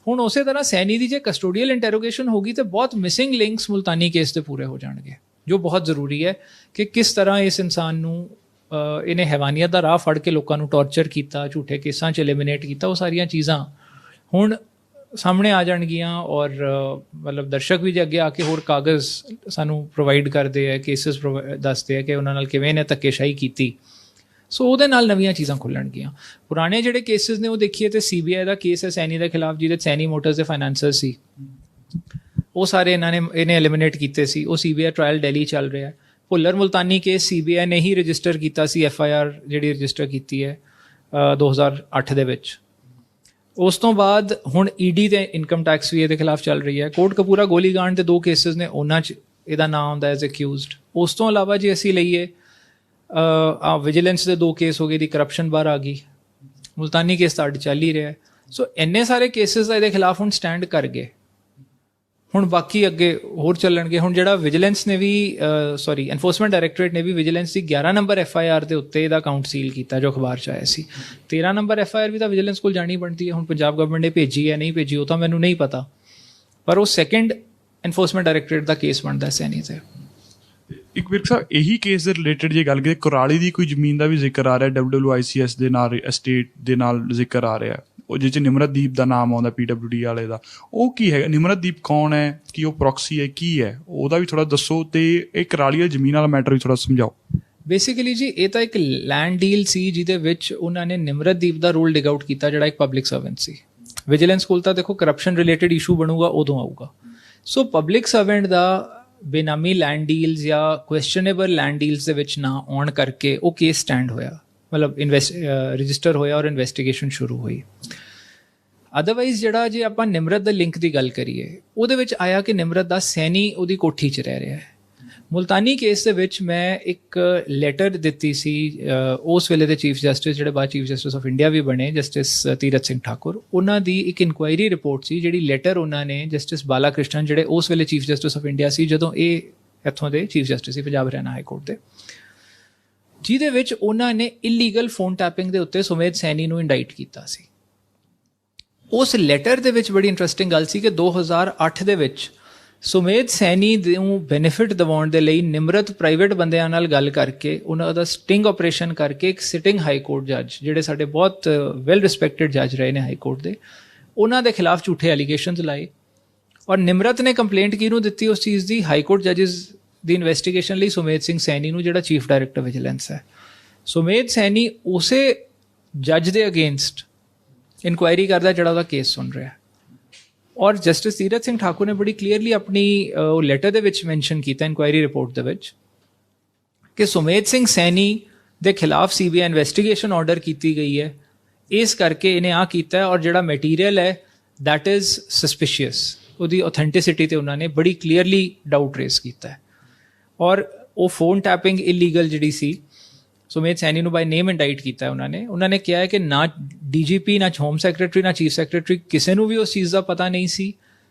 ਹੁਣ ਉਸੇ ਤਰ੍ਹਾਂ ਸੈਣੀ ਦੀ ਜੇ ਕਸਟੋਡੀਅਲ ਇੰਟਰੋਗੇਸ਼ਨ ਹੋਗੀ ਤਾਂ ਬਹੁਤ ਮਿਸਿੰਗ ਲਿੰਕਸ ਮੁਲਤਾਨੀ ਕੇਸ ਦੇ ਪੂਰੇ ਹੋ ਜਾਣਗੇ, ਜੋ ਬਹੁਤ ਜ਼ਰੂਰੀ ਹੈ ਕਿ ਕਿਸ ਤਰ੍ਹਾਂ ਇਸ ਇਨਸਾਨ ਨੂੰ ਇਹਨੇ ਹੈਵਾਨੀਅਤ ਦਾ ਰਾਹ ਫੜ ਕੇ ਲੋਕਾਂ ਨੂੰ ਟੌਰਚਰ ਕੀਤਾ, ਝੂਠੇ ਕੇਸਾਂ 'ਚ ਐਲੀਮੀਨੇਟ ਕੀਤਾ, ਉਹ ਸਾਰੀਆਂ ਚੀਜ਼ਾਂ ਹੁਣ ਸਾਹਮਣੇ ਆ ਜਾਣਗੀਆਂ। ਔਰ ਮਤਲਬ ਦਰਸ਼ਕ ਵੀ ਜੇ ਅੱਗੇ ਆ ਕੇ ਹੋਰ ਕਾਗਜ਼ ਸਾਨੂੰ ਪ੍ਰੋਵਾਈਡ ਕਰਦੇ ਆ, ਕੇਸਿਸ ਦੱਸਦੇ ਆ ਕਿ ਉਹਨਾਂ ਨਾਲ ਕਿਵੇਂ ਇਹਨੇ ਧੱਕੇਸ਼ਾਹੀ ਕੀਤੀ, ਸੋ ਉਹਦੇ ਨਾਲ ਨਵੀਆਂ ਚੀਜ਼ਾਂ ਖੁੱਲਣਗੀਆਂ। ਪੁਰਾਣੇ ਜਿਹੜੇ ਕੇਸਿਸ ਨੇ ਉਹ ਦੇਖੀਏ ਤੇ CBI ਦਾ ਕੇਸ ਹੈ ਸੈਣੀ ਦੇ ਖਿਲਾਫ, ਜਿਹਦੇ ਸੈਣੀ ਮੋਟਰਸ ਦੇ ਫਾਈਨੈਂਸਰ ਸੀ, ਉਹ ਸਾਰੇ ਇਹਨੇ ਐਲੀਮੀਨੇਟ ਕੀਤੇ ਸੀ। ਉਹ CBI ਟ੍ਰਾਇਲ ਦਿੱਲੀ ਚੱਲ ਰਿਹਾ। ਭੁੱਲਰ ਮੁਲਤਾਨੀ ਕੇਸ CBI ਨੇ ਹੀ ਰਜਿਸਟਰ ਕੀਤਾ ਸੀ, FIR ਜਿਹੜੀ ਰਜਿਸਟਰ ਕੀਤੀ ਹੈ 2008 ਦੇ ਵਿੱਚ। ਉਸ ਤੋਂ ਬਾਅਦ ਹੁਣ ED ਤੇ ਇਨਕਮ ਟੈਕਸ ਵੀ ਇਹਦੇ ਖਿਲਾਫ ਚੱਲ ਰਹੀ ਹੈ। ਕੋਟਕਪੂਰਾ ਗੋਲੀकांड ਦੇ 2 ਕੇਸਿਸ ਨੇ, ਉਹਨਾਂ 'ਚ ਇਹਦਾ ਨਾਮ ਆਉਂਦਾ ਐਜ਼ ਅਕਿਊਜ਼ਡ। ਉਸ ਤੋਂ ਇਲਾਵਾ ਜੇ ਅਸੀਂ ਲਈਏ ਵਿਜੀਲੈਂਸ ਦੇ 2 ਕੇਸ ਹੋ ਗਏ, ਦੀ ਕਰਪਸ਼ਨ ਬਾਹਰ ਆ ਗਈ, ਮੁਲਤਾਨੀ ਕੇਸ ਤਾਂ ਅੱਡ ਚੱਲ ਹੀ ਰਿਹਾ। ਸੋ ਇੰਨੇ ਸਾਰੇ ਕੇਸਿਸ ਇਹਦੇ ਖਿਲਾਫ ਹੁਣ ਸਟੈਂਡ ਕਰ ਗਏ, ਹੁਣ ਬਾਕੀ ਅੱਗੇ ਹੋਰ ਚੱਲਣਗੇ। ਹੁਣ ਜਿਹੜਾ ਵਿਜੀਲੈਂਸ ਨੇ ਵੀ ਐਨਫੋਰਸਮੈਂਟ ਡਾਇਰੈਕਟੋਰੇਟ ਨੇ ਵੀ ਵਿਜੀਲੈਂਸ ਦੀ 11 ਨੰਬਰ FIR ਦੇ ਉੱਤੇ ਇਹਦਾ ਅਕਾਊਂਟ ਸੀਲ ਕੀਤਾ, ਜੋ ਅਖਬਾਰ 'ਚ ਆਇਆ ਸੀ। 13 ਨੰਬਰ FIR ਵੀ ਤਾਂ ਵਿਜੀਲੈਂਸ ਕੋਲ ਜਾਣੀ ਬਣਦੀ ਹੈ। ਹੁਣ ਪੰਜਾਬ ਗਵਰਨਮੈਂਟ ਨੇ ਭੇਜੀ ਹੈ, ਨਹੀਂ ਭੇਜੀ, ਉਹ ਤਾਂ ਮੈਨੂੰ ਨਹੀਂ ਪਤਾ, ਪਰ ਉਹ ਸੈਕਿੰਡ ਐਨਫੋਰਸਮੈਂਟ ਡਾਇਰੈਕਟੋਰੇਟ ਦਾ ਕੇਸ ਬਣਦਾ ਸੈਣੀ ਤੇ। ਇੱਕ ਵਿਰਕ ਸਾਹਿਬ, ਇਹੀ ਕੇਸ ਦੇ ਰਿਲੇਟਡ ਜੇ ਗੱਲ ਕਰੀਏ, ਕੁਰਾਲੀ ਦੀ ਕੋਈ ਜ਼ਮੀਨ ਦਾ ਵੀ ਜ਼ਿਕਰ ਆ ਰਿਹਾ, WWICS ਦੇ ਨਾਲ ਐਸਟੇਟ ਦੇ ਨਾਲ ਜ਼ਿਕਰ ਆ ਰਿਹਾ, ਉਹ ਜਿਹ 'ਚ ਨਿਮਰਤਦੀਪ ਦਾ ਨਾਮ ਆਉਂਦਾ PWD ਵਾਲੇ ਦਾ। ਉਹ ਕੀ ਹੈਗਾ? ਨਿਮਰਤਦੀਪ ਕੌਣ ਹੈ? ਕੀ ਉਹ ਪ੍ਰੋਕਸੀ ਹੈ? ਕੀ ਹੈ ਉਹਦਾ ਵੀ ਥੋੜ੍ਹਾ ਦੱਸੋ, ਤੇ ਇਹ ਕੁਰਾਲੀ ਵਾਲੀ ਜ਼ਮੀਨ ਵਾਲਾ ਮੈਟਰ ਵੀ ਥੋੜ੍ਹਾ ਸਮਝਾਓ। ਬੇਸਿਕਲੀ ਜੀ ਇਹ ਤਾਂ ਇੱਕ ਲੈਂਡ ਡੀਲ ਸੀ ਜਿਹਦੇ ਵਿੱਚ ਉਹਨਾਂ ਨੇ ਨਿਮਰਤਦੀਪ ਦਾ ਰੋਲ ਡਿਗ ਆਊਟ ਕੀਤਾ, ਜਿਹੜਾ ਇੱਕ ਪਬਲਿਕ ਸਰਵੈਂਟ ਸੀ। ਵਿਜੀਲੈਂਸ ਕੋਲ ਤਾਂ ਦੇਖੋ ਕਰਪਸ਼ਨ ਰਿਲੇਟਡ ਇਸ਼ੂ ਬਣੂਗਾ ਉਦੋਂ ਆਊਗਾ। ਸੋ ਪਬਲਿਕ ਸਰਵੈਂਟ ਦਾ ਬੇਨਾਮੀ ਲੈਂਡ ਡੀਲਸ ਜਾਂ ਕੁਐਸਚਨੇਬਲ ਲੈਂਡ ਡੀਲਸ ਦੇ ਵਿੱਚ ਨਾ ਆਉਣ ਕਰਕੇ ਉਹ ਕੇਸ ਸਟੈਂਡ ਹੋਇਆ, ਮਤਲਬ ਰਜਿਸਟਰ ਹੋਇਆ ਔਰ ਇਨਵੈਸਟੀਗੇਸ਼ਨ ਸ਼ੁਰੂ ਹੋਈ। ਅਦਰਵਾਈਜ਼ ਜਿਹੜਾ ਜੇ ਆਪਾਂ ਨਿਮਰਤ ਦੇ ਲਿੰਕ ਦੀ ਗੱਲ ਕਰੀਏ, ਉਹਦੇ ਵਿੱਚ ਆਇਆ ਕਿ ਨਿਮਰਤ ਦਾ ਸੈਣੀ ਉਹਦੀ ਕੋਠੀ 'ਚ ਰਹਿ ਰਿਹਾ ਹੈ। ਮੁਲਤਾਨੀ ਕੇਸ ਦੇ ਵਿੱਚ ਮੈਂ ਇੱਕ ਲੈਟਰ ਦਿੱਤੀ ਸੀ ਉਸ ਵੇਲੇ ਦੇ ਚੀਫ ਜਸਟਿਸ, ਜਿਹੜੇ ਬਾਅਦ ਚੀਫ ਜਸਟਿਸ ਆਫ ਇੰਡੀਆ ਵੀ ਬਣੇ, ਜਸਟਿਸ ਤੀਰਥ ਸਿੰਘ ਠਾਕੁਰ। ਉਹਨਾਂ ਦੀ ਇੱਕ ਇਨਕੁਆਇਰੀ ਰਿਪੋਰਟ ਸੀ, ਜਿਹੜੀ ਲੈਟਰ ਉਹਨਾਂ ਨੇ ਜਸਟਿਸ ਬਾਲਾ ਕ੍ਰਿਸ਼ਨਨ, ਜਿਹੜੇ ਉਸ ਵੇਲੇ ਚੀਫ ਜਸਟਿਸ ਆਫ ਇੰਡੀਆ ਸੀ ਜਦੋਂ ਇਹ ਇੱਥੋਂ ਦੇ ਚੀਫ ਜਸਟਿਸ ਸੀ ਪੰਜਾਬ ਹਰਿਆਣਾ ਹਾਈ ਕੋਰਟ ਦੇ, ਜਿਹਦੇ ਵਿੱਚ ਉਹਨਾਂ ਨੇ ਇਲੀਗਲ ਫੋਨ ਟੈਪਿੰਗ ਦੇ ਉੱਤੇ ਸੁਮੇਧ ਸੈਣੀ ਨੂੰ ਇੰਡਾਈਟ ਕੀਤਾ ਸੀ। ਉਸ ਲੈਟਰ ਦੇ ਵਿੱਚ ਬੜੀ ਇੰਟਰਸਟਿੰਗ ਗੱਲ ਸੀ ਕਿ 2008 ਦੇ ਵਿੱਚ ਸੁਮੇਧ ਸੈਣੀ ਨੂੰ ਬੈਨੀਫਿਟ ਦਿਵਾਉਣ ਦੇ ਲਈ ਨਿਮਰਤ ਪ੍ਰਾਈਵੇਟ ਬੰਦਿਆਂ ਨਾਲ ਗੱਲ ਕਰਕੇ ਉਹਨਾਂ ਦਾ ਸਟਿੰਗ ਆਪਰੇਸ਼ਨ ਕਰਕੇ ਇੱਕ ਸਿਟਿੰਗ ਹਾਈ ਕੋਰਟ ਜੱਜ, ਜਿਹੜੇ ਸਾਡੇ ਬਹੁਤ ਵੈਲ ਰਿਸਪੈਕਟਡ ਜੱਜ ਰਹੇ ਨੇ ਹਾਈ ਕੋਰਟ ਦੇ, ਉਹਨਾਂ ਦੇ ਖਿਲਾਫ ਝੂਠੇ ਐਲੀਗੇਸ਼ਨਸ ਲਾਏ। ਔਰ ਨਿਮਰਤ ਨੇ ਕੰਪਲੇਂਟ ਕਿਹਨੂੰ ਦਿੱਤੀ ਉਸ ਚੀਜ਼ ਦੀ? ਹਾਈ ਕੋਰਟ ਜੱਜਿਸ ਦੀ ਇਨਵੈਸਟੀਗੇਸ਼ਨ ਲਈ ਸੁਮੇਧ ਸਿੰਘ ਸੈਣੀ ਨੂੰ, ਜਿਹੜਾ ਚੀਫ ਡਾਇਰੈਕਟਰ ਵਿਜੀਲੈਂਸ ਹੈ। ਸੁਮੇਧ ਸੈਣੀ ਉਸੇ ਜੱਜ ਦੇ ਅਗੇਂਸਟ ਇਨਕੁਆਇਰੀ ਕਰਦਾ ਜਿਹੜਾ ਉਹਦਾ ਕੇਸ ਸੁਣ ਰਿਹਾ। ਔਰ ਜਸਟਿਸ ਤੀਰਥ ਸਿੰਘ ਠਾਕੁਰ ਨੇ ਬੜੀ ਕਲੀਅਰਲੀ ਆਪਣੀ ਉਹ ਲੈਟਰ ਦੇ ਵਿੱਚ ਮੈਂਸ਼ਨ ਕੀਤਾ, ਇਨਕੁਆਇਰੀ ਰਿਪੋਰਟ ਦੇ ਵਿੱਚ, ਕਿ ਸੁਮੇਧ ਸਿੰਘ ਸੈਣੀ ਦੇ ਖਿਲਾਫ CBI ਇਨਵੈਸਟੀਗੇਸ਼ਨ ਆਰਡਰ ਕੀਤੀ ਗਈ ਹੈ, ਇਸ ਕਰਕੇ ਇਹਨੇ ਆ ਕੀਤਾ, ਔਰ ਜਿਹੜਾ ਮਟੀਰੀਅਲ ਹੈ ਦੈਟ ਇਜ਼ ਸਸਪੀਸ਼ੀਅਸ, ਉਹਦੀ ਆਥੈਂਟਿਸਿਟੀ ਤੇ ਉਹਨਾਂ ਨੇ ਬੜੀ ਕਲੀਅਰਲੀ ਡਾਊਟ ਰੇਸ ਕੀਤਾ ਹੈ। ਔਰ ਉਹ ਫੋਨ ਟੈਪਿੰਗ ਇਲੀਗਲ ਜਿਹੜੀ ਸੀ, ਸੁਮੇਧ ਸੈਣੀ ਨੂੰ ਬਾਈ ਨੇਮ ਇੰਡਾਈਟ ਕੀਤਾ ਉਹਨਾਂ ਨੇ ਕਿਹਾ ਹੈ ਕਿ ਨਾ DGP, ਨਾ ਹੋਮ ਸੈਕਟਰੀ, ਨਾ ਚੀਫ ਸੈਕਟਰੀ, ਕਿਸੇ ਨੂੰ ਵੀ ਉਸ ਚੀਜ਼ ਦਾ ਪਤਾ ਨਹੀਂ ਸੀ।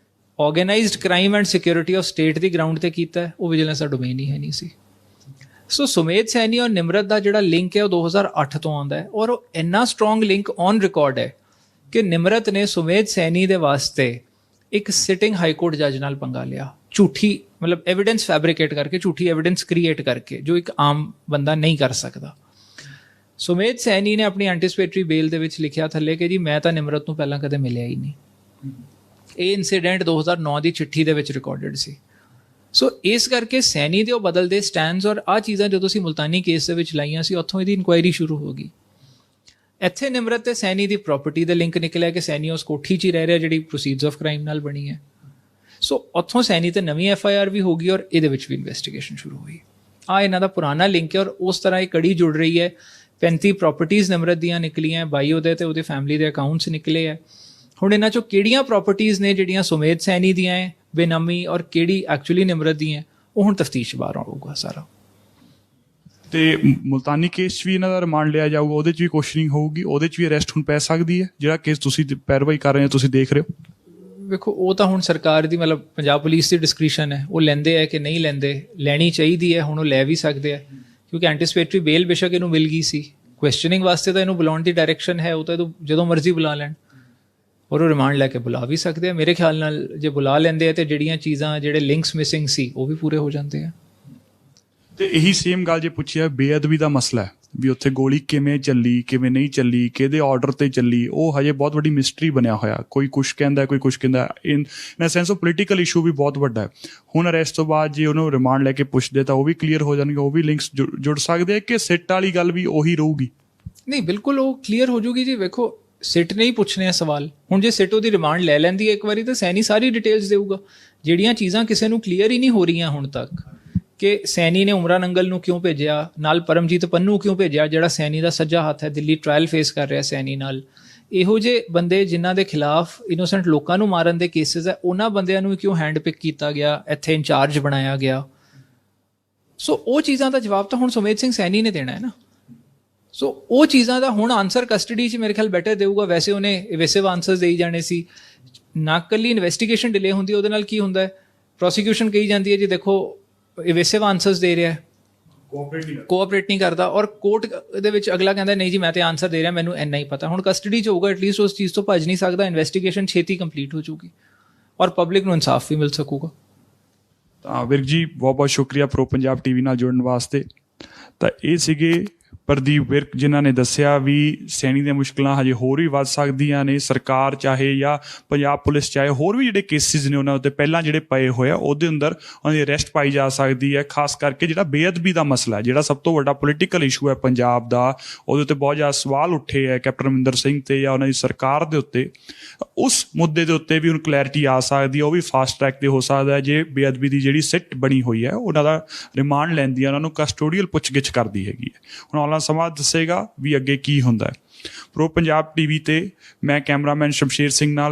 Organised crime and security of state ਦੀ ਗਰਾਊਂਡ ਤੇ ਕੀਤਾ ਹੈ, ਉਹ ਵਿਜੀਲੈਂਸ ਦਾ ਡੋਮੇਨ ਹੀ ਹੈ ਨਹੀਂ ਸੀ। ਸੋ ਸੁਮੇਧ ਸੈਣੀ ਔਰ ਨਿਮਰਤ ਦਾ ਜਿਹੜਾ ਲਿੰਕ ਹੈ ਉਹ 2008 ਤੋਂ ਆਉਂਦਾ ਹੈ, ਔਰ ਉਹ ਇੰਨਾ ਸਟਰੋਂਗ ਲਿੰਕ ਔਨ ਰਿਕਾਰਡ ਹੈ ਕਿ ਨਿਮਰਤ ਨੇ ਸੁਮੇਧ ਸੈਣੀ ਦੇ ਵਾਸਤੇ ਇੱਕ ਸਿਟਿੰਗ ਹਾਈ ਕੋਰਟ ਜੱਜ ਨਾਲ ਪੰਗਾ ਲਿਆ, ਝੂਠੀ ਮਤਲਬ ਐਵੀਡੈਂਸ ਫੈਬਰਿਕੇਟ ਕਰਕੇ, ਝੂਠੀ ਐਵੀਡੈਂਸ ਕ੍ਰੀਏਟ ਕਰਕੇ, ਜੋ ਇੱਕ ਆਮ ਬੰਦਾ ਨਹੀਂ ਕਰ ਸਕਦਾ। ਸੁਮੇਧ ਸੈਣੀ ਨੇ ਆਪਣੀ ਐਂਟੀਸਪੇਟਰੀ ਬੇਲ ਦੇ ਵਿੱਚ ਲਿਖਿਆ ਥੱਲੇ ਕਿ ਜੀ ਮੈਂ ਤਾਂ ਨਿਮਰਤ ਨੂੰ ਪਹਿਲਾਂ ਕਦੇ ਮਿਲਿਆ ਹੀ ਨਹੀਂ। ਇਹ ਇਨਸੀਡੈਂਟ 2009 ਦੀ ਚਿੱਠੀ ਦੇ ਵਿੱਚ ਰਿਕਾਰਡਡ ਸੀ। ਸੋ ਇਸ ਕਰਕੇ ਸੈਣੀ ਦੇ ਉਹ ਬਦਲਦੇ ਸਟੈਂਡਸ ਔਰ ਆਹ ਚੀਜ਼ਾਂ ਜਦੋਂ ਅਸੀਂ ਮੁਲਤਾਨੀ ਕੇਸ ਦੇ ਵਿੱਚ ਲਾਈਆਂ ਸੀ, ਉੱਥੋਂ ਇਹਦੀ ਇਨਕੁਆਇਰੀ ਸ਼ੁਰੂ ਹੋ ਗਈ। ਇੱਥੇ ਨਿਮਰਤ ਤੇ ਸੈਣੀ ਦੀ ਪ੍ਰਾਪਰਟੀ ਦੇ ਲਿੰਕ ਨਿਕਲਿਆ ਕਿ ਸੈਣੀ ਉਸ ਕੋਠੀ 'ਚ ਹੀ ਰਹਿ ਰਿਹਾ ਜਿਹੜੀ ਪ੍ਰੋਸੀਡਸ ਆਫ ਕ੍ਰਾਈਮ ਨਾਲ ਬਣੀ ਹੈ। ਸੋ ਉੱਥੋਂ ਸੈਣੀ ਤੇ ਨਵੀਂ FIR ਵੀ ਹੋ ਗਈ ਔਰ ਇਹਦੇ ਵਿੱਚ ਵੀ ਇਨਵੈਸਟੀਗੇਸ਼ਨ ਸ਼ੁਰੂ ਹੋਈ। ਇਹਨਾਂ ਦਾ ਪੁਰਾਣਾ ਲਿੰਕ ਹੈ ਔਰ ਉਸ ਤਰ੍ਹਾਂ ਇਹ ਕੜੀ ਜੁੜ ਰਹੀ ਹੈ। 35 ਪ੍ਰਾਪਰਟੀਜ਼ ਨਿਮਰਤ ਦੀਆਂ ਨਿਕਲੀਆਂ, 22 ਉਹਦੇ ਤੇ ਉਹਦੇ ਫੈਮਿਲੀ ਦੇ ਅਕਾਊਂਟਸ ਨਿਕਲੇ ਹੈ। ਹੁਣ ਇਹਨਾਂ 'ਚੋਂ ਕਿਹੜੀਆਂ ਪ੍ਰਾਪਰਟੀਜ਼ ਨੇ ਜਿਹੜੀਆਂ ਸੁਮੇਧ ਸੈਣੀ ਦੀਆਂ ਹੈ ਬੇਨਾਮੀ ਔਰ ਕਿਹੜੀ ਐਕਚੁਅਲੀ ਨਿਮਰਤ ਦੀਆਂ, ਉਹ ਹੁਣ ਤਫਤੀਸ਼ ਬਾਹਰ ਆਊਗਾ ਸਾਰਾ। ਤੇ ਮੁਲਤਾਨੀ ਕੇਸ 'ਚ ਵੀ ਇਹਨਾਂ ਦਾ ਰਿਮਾਂਡ ਲਿਆ ਜਾਊਗਾ, ਉਹਦੇ 'ਚ ਵੀ ਕੁਐਸਚਨਿੰਗ ਹੋਊਗੀ, ਉਹਦੇ 'ਚ ਵੀ ਅਰੈਸਟ ਹੁਣ ਪੈ ਸਕਦੀ ਹੈ। ਜਿਹੜਾ ਕੇਸ ਤੁਸੀਂ ਪੈਰਵਾਈ ਕਰ ਰਹੇ ਹੋ, ਤੁਸੀਂ ਦੇਖ ਰਹੇ ਹੋ, ਵੇਖੋ ਉਹ ਤਾਂ ਹੁਣ ਸਰਕਾਰ ਦੀ ਮਤਲਬ ਪੰਜਾਬ ਪੁਲਿਸ ਦੀ ਡਿਸਕ੍ਰਿਸ਼ਨ ਹੈ, ਉਹ ਲੈਂਦੇ ਹੈ ਕਿ ਨਹੀਂ ਲੈਂਦੇ, ਲੈਣੀ ਚਾਹੀਦੀ ਹੈ, ਹੁਣ ਉਹ ਲੈ ਵੀ ਸਕਦੇ ਆ ਕਿਉਂਕਿ ਐਂਟੀਸਪੇਟਰੀ ਬੇਲ ਬੇਸ਼ੱਕ ਇਹਨੂੰ ਮਿਲ ਗਈ ਸੀ, ਕੁਐਸਚਨਿੰਗ ਵਾਸਤੇ ਤਾਂ ਇਹਨੂੰ ਬੁਲਾਉਣ ਦੀ ਡਾਇਰੈਕਸ਼ਨ ਹੈ, ਉਹ ਤਾਂ ਜਦੋਂ ਮਰਜ਼ੀ ਬੁਲਾ ਲੈਣ ਔਰ ਉਹ ਰਿਮਾਂਡ ਲੈ ਕੇ ਬੁਲਾ ਵੀ ਸਕਦੇ ਆ। ਮੇਰੇ ਖਿਆਲ ਨਾਲ ਜੇ ਬੁਲਾ ਲੈਂਦੇ ਆ ਤੇ ਜਿਹੜੀਆਂ ਚੀਜ਼ਾਂ ਜਿਹੜੇ ਲਿੰਕਸ ਮਿਸਿੰਗ ਸੀ ਉਹ ਵੀ ਪੂਰੇ ਹੋ ਜਾਂਦੇ ਆ। ਤੇ ਇਹੀ ਸੇਮ ਗੱਲ ਜੇ ਪੁੱਛਿਆ ਬੇਅਦਬੀ ਦਾ ਮਸਲਾ ਹੈ ਵੀ ਉੱਥੇ ਗੋਲੀ ਕਿਵੇਂ ਚੱਲੀ, ਕਿਵੇਂ ਨਹੀਂ ਚੱਲੀ, ਕਿਹਦੇ ਆਰਡਰ ਤੇ ਚੱਲੀ, ਉਹ ਹਜੇ ਬਹੁਤ ਵੱਡੀ ਮਿਸਟਰੀ ਬਣਿਆ ਹੋਇਆ। ਕੋਈ ਕੁਛ ਕਹਿੰਦਾ, ਕੋਈ ਕੁਛ ਕਹਿੰਦਾ। ਇਨ ਸੈਂਸ ਆਫ ਪੋਲੀਟੀਕਲ ਇਸ਼ੂ ਵੀ ਬਹੁਤ ਵੱਡਾ ਹੈ। ਹੁਣ ਅਰੈਸਟ ਤੋਂ ਬਾਅਦ ਜੇ ਉਹਨੂੰ ਰਿਮਾਂਡ ਲੈ ਕੇ ਪੁੱਛਦੇ ਤਾਂ ਉਹ ਵੀ ਕਲੀਅਰ ਹੋ ਜਾਣਗੇ, ਉਹ ਵੀ ਲਿੰਕਸ ਜੁੜ ਸਕਦੇ ਆ ਕਿ ਸਿੱਟ ਵਾਲੀ ਗੱਲ ਵੀ ਉਹੀ ਰਹੂਗੀ? ਨਹੀਂ, ਬਿਲਕੁਲ ਉਹ ਕਲੀਅਰ ਹੋ ਜੂਗੀ ਜੀ। ਵੇਖੋ ਸਿੱਟ ਨਹੀਂ ਪੁੱਛਣੇ ਆ ਸਵਾਲ। ਹੁਣ ਜੇ ਸਿੱਟ ਉਹਦੀ ਰਿਮਾਂਡ ਲੈ ਲੈਂਦੀ ਹੈ ਇੱਕ ਵਾਰੀ ਤਾਂ ਸੈਣੀ ਸਾਰੀ ਡਿਟੇਲਸ ਦੇਊਗਾ। ਜਿਹੜੀਆਂ ਚੀਜ਼ਾਂ ਕਿਸੇ ਨੂੰ ਕਲੀਅਰ ਹੀ ਨਹੀਂ ਹੋ ਰਹੀਆਂ ਹੁਣ ਤੱਕ ਕਿ ਸੈਣੀ ਨੇ ਉਮਰਾ ਨੰਗਲ ਨੂੰ ਕਿਉਂ ਭੇਜਿਆ, ਨਾਲ ਪਰਮਜੀਤ ਪੰਨੂ ਕਿਉਂ ਭੇਜਿਆ, ਜਿਹੜਾ ਸੈਣੀ ਦਾ ਸੱਜਾ ਹੱਥ ਹੈ, ਦਿੱਲੀ ਟ੍ਰਾਇਲ ਫੇਸ ਕਰ ਰਿਹਾ ਸੈਣੀ ਨਾਲ। ਇਹੋ ਜਿਹੇ ਬੰਦੇ ਜਿਨ੍ਹਾਂ ਦੇ ਖਿਲਾਫ ਇਨੋਸੈਂਟ ਲੋਕਾਂ ਨੂੰ ਮਾਰਨ ਦੇ ਕੇਸਿਸ ਹੈ, ਉਹਨਾਂ ਬੰਦਿਆਂ ਨੂੰ ਕਿਉਂ ਹੈਂਡ ਪਿਕ ਕੀਤਾ ਗਿਆ, ਇੱਥੇ ਇੰਚਾਰਜ ਬਣਾਇਆ ਗਿਆ। ਸੋ ਉਹ ਚੀਜ਼ਾਂ ਦਾ ਜਵਾਬ ਤਾਂ ਹੁਣ ਸੁਮੇਧ ਸਿੰਘ ਸੈਣੀ ਨੇ ਦੇਣਾ ਹੈ ਨਾ। ਸੋ ਉਹ ਚੀਜ਼ਾਂ ਦਾ ਹੁਣ ਆਨਸਰ ਕਸਟਡੀ 'ਚ ਮੇਰੇ ਖਿਆਲ ਬੈਟਰ ਦੇਊਗਾ। ਵੈਸੇ ਉਹਨੇ ਇਵੇਸਿਵ ਆਨਸਰਸ ਦੇਈ ਜਾਣੇ ਸੀ। ਨਾ ਇਕੱਲੀ ਇਨਵੈਸਟੀਗੇਸ਼ਨ ਡਿਲੇ ਹੁੰਦੀ, ਉਹਦੇ ਨਾਲ ਕੀ ਹੁੰਦਾ ਹੈ, ਪ੍ਰੋਸੀਕਿਊਸ਼ਨ ਕਹੀ ਜਾਂਦੀ ਹੈ ਜੀ ਦੇਖੋ ਇਵੇਸਿਵ ਆਨਸਰਸ ਦੇ ਰਿਹਾ, ਕੋਆਪਰੇਟ ਨਹੀਂ ਕਰਦਾ, ਔਰ ਕੋਰਟ ਦੇ ਵਿੱਚ ਅਗਲਾ ਕਹਿੰਦਾ ਨਹੀਂ ਜੀ ਮੈਂ ਤੇ ਆਨਸਰ ਦੇ ਰਿਹਾ, ਮੈਨੂੰ ਇੰਨਾ ਹੀ ਪਤਾ। ਹੁਣ ਕਸਟਡੀ 'ਚ ਹੋਊਗਾ, ਐਟਲੀਸਟ ਉਸ ਚੀਜ਼ ਤੋਂ ਭੱਜ ਨਹੀਂ ਸਕਦਾ, ਇਨਵੈਸਟੀਗੇਸ਼ਨ ਛੇਤੀ ਕੰਪਲੀਟ ਹੋ ਜਾਊਗੀ ਔਰ ਪਬਲਿਕ ਨੂੰ ਇਨਸਾਫ ਵੀ ਮਿਲ ਸਕੂਗਾ। ਤਾਂ ਵੀਰ ਜੀ ਬਹੁਤ ਬਹੁਤ ਸ਼ੁਕਰੀਆ ਪ੍ਰੋ ਪੰਜਾਬ ਟੀਵੀ ਨਾਲ ਜੁੜਨ ਵਾਸਤੇ। ਤਾਂ ਇਹ ਸੀਗੇ ਪ੍ਰਦੀਪ ਵਿਰਕ, ਜਿਨ੍ਹਾਂ ਨੇ ਦੱਸਿਆ ਵੀ ਸੈਣੀ ਦੀਆਂ ਮੁਸ਼ਕਲਾਂ ਹਜੇ ਹੋਰ ਵੀ ਵੱਧ ਸਕਦੀਆਂ ਨੇ। ਸਰਕਾਰ ਚਾਹੇ ਜਾਂ ਪੰਜਾਬ ਪੁਲਿਸ ਚਾਹੇ ਹੋਰ ਵੀ ਜਿਹੜੇ ਕੇਸਿਸ ਨੇ ਉਹਨਾਂ ਉੱਤੇ ਪਹਿਲਾਂ ਜਿਹੜੇ ਪਏ ਹੋਏ ਆ ਉਹਦੇ ਅੰਦਰ ਉਹਨਾਂ ਦੀ ਅਰੈਸਟ ਪਾਈ ਜਾ ਸਕਦੀ ਹੈ। ਖਾਸ ਕਰਕੇ ਜਿਹੜਾ ਬੇਅਦਬੀ ਦਾ ਮਸਲਾ, ਜਿਹੜਾ ਸਭ ਤੋਂ ਵੱਡਾ ਪੋਲੀਟੀਕਲ ਇਸ਼ੂ ਹੈ ਪੰਜਾਬ ਦਾ, ਉਹਦੇ ਉੱਤੇ ਬਹੁਤ ਜ਼ਿਆਦਾ ਸਵਾਲ ਉੱਠੇ ਹੈ ਕੈਪਟਨ ਅਮਰਿੰਦਰ ਸਿੰਘ ਤੇ ਜਾਂ ਉਹਨਾਂ ਦੀ ਸਰਕਾਰ ਦੇ ਉੱਤੇ। ਉਸ ਮੁੱਦੇ ਦੇ ਉੱਤੇ ਵੀ ਹੁਣ ਕਲੈਰਿਟੀ ਆ ਸਕਦੀ ਹੈ। ਉਹ ਵੀ ਫਾਸਟ ਟਰੈਕ 'ਤੇ ਹੋ ਸਕਦਾ ਹੈ ਜੇ ਬੇਅਦਬੀ ਦੀ ਜਿਹੜੀ ਸਿੱਟ ਬਣੀ ਹੋਈ ਹੈ ਉਹਨਾਂ ਦਾ ਰਿਮਾਂਡ ਲੈਂਦੀ ਹੈ, ਉਹਨਾਂ ਨੂੰ ਕਸਟੋਡੀਅਲ ਪੁੱਛਗਿੱਛ ਕਰਦੀ ਹੈਗੀ ਹੈ। ਹੁਣ ਆਉਣ ਵਾਲਾ ਸਮਾਂ ਦੱਸੇਗਾ ਵੀ ਅੱਗੇ ਕੀ ਹੁੰਦਾ ਹੈ। ਪ੍ਰੋ ਪੰਜਾਬ ਟੀਵੀ ਤੇ ਮੈਂ ਕੈਮਰਾਮੈਨ ਸ਼ਮਸ਼ੇਰ ਸਿੰਘ ਨਾਲ